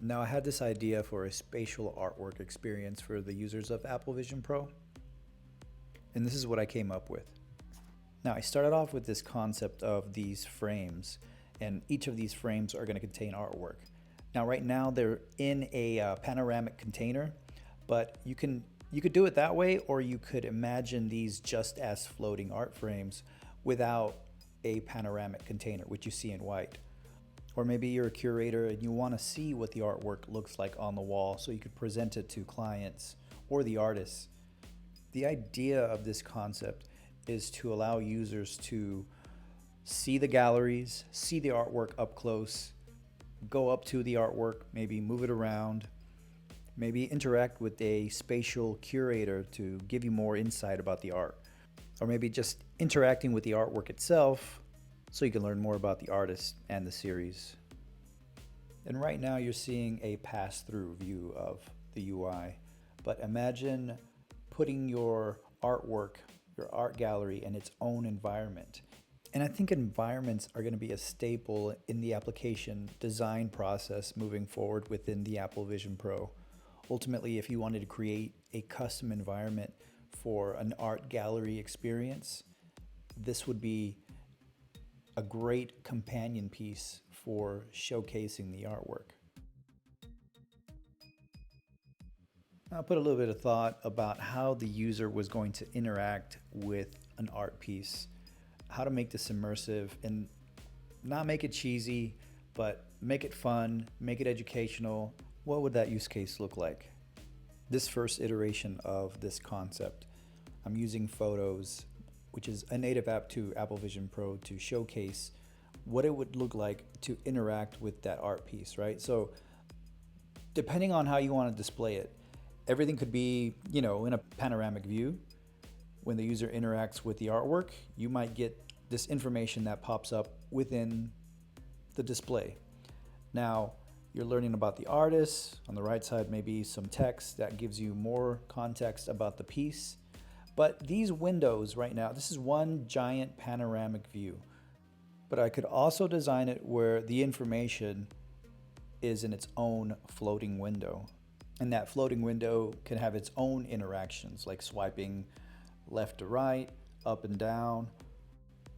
Now I had this idea for a spatial artwork experience for the users of Apple Vision Pro, and this is what I came up with. Now I started off with this concept of these frames, and each of these frames are going to contain artwork. Now right now they're in a panoramic container, but you could do it that way, or you could imagine these just as floating art frames without a panoramic container, which you see in white. Or maybe you're a curator and you want to see what the artwork looks like on the wall so you could present it to clients or the artists. The idea of this concept is to allow users to see the galleries, see the artwork up close, go up to the artwork, maybe move it around, maybe interact with a spatial curator to give you more insight about the art, or maybe just interacting with the artwork itself so you can learn more about the artist and the series. And right now you're seeing a pass-through view of the UI, but imagine putting your artwork, your art gallery in its own environment. And I think environments are going to be a staple in the application design process moving forward within the Apple Vision Pro. Ultimately, if you wanted to create a custom environment for an art gallery experience, this would be a great companion piece for showcasing the artwork. I'll put a little bit of thought about how the user was going to interact with an art piece, how to make this immersive and not make it cheesy, but make it fun, make it educational. What would that use case look like? This first iteration of this concept, I'm using Photos, which is a native app to Apple Vision Pro, to showcase what it would look like to interact with that art piece, right? So depending on how you want to display it, everything could be, in a panoramic view. When the user interacts with the artwork, you might get this information that pops up within the display. Now, you're learning about the artist. On the right side, maybe some text that gives you more context about the piece. But these windows right now, this is one giant panoramic view. But I could also design it where the information is in its own floating window. And that floating window can have its own interactions, like swiping left to right, up and down.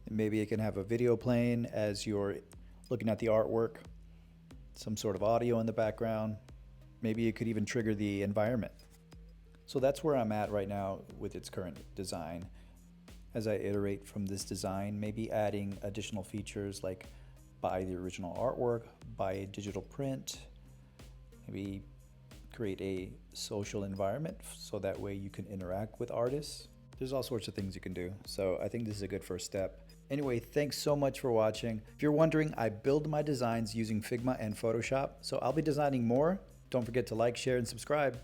And maybe it can have a video playing as you're looking at the artwork, some sort of audio in the background. Maybe it could even trigger the environment. So that's where I'm at right now with its current design. As I iterate from this design, maybe adding additional features like buy the original artwork, buy a digital print, maybe create a social environment so that way you can interact with artists. There's all sorts of things you can do. So I think this is a good first step. Anyway, thanks so much for watching. If you're wondering, I build my designs using Figma and Photoshop, so I'll be designing more. Don't forget to like, share, and subscribe.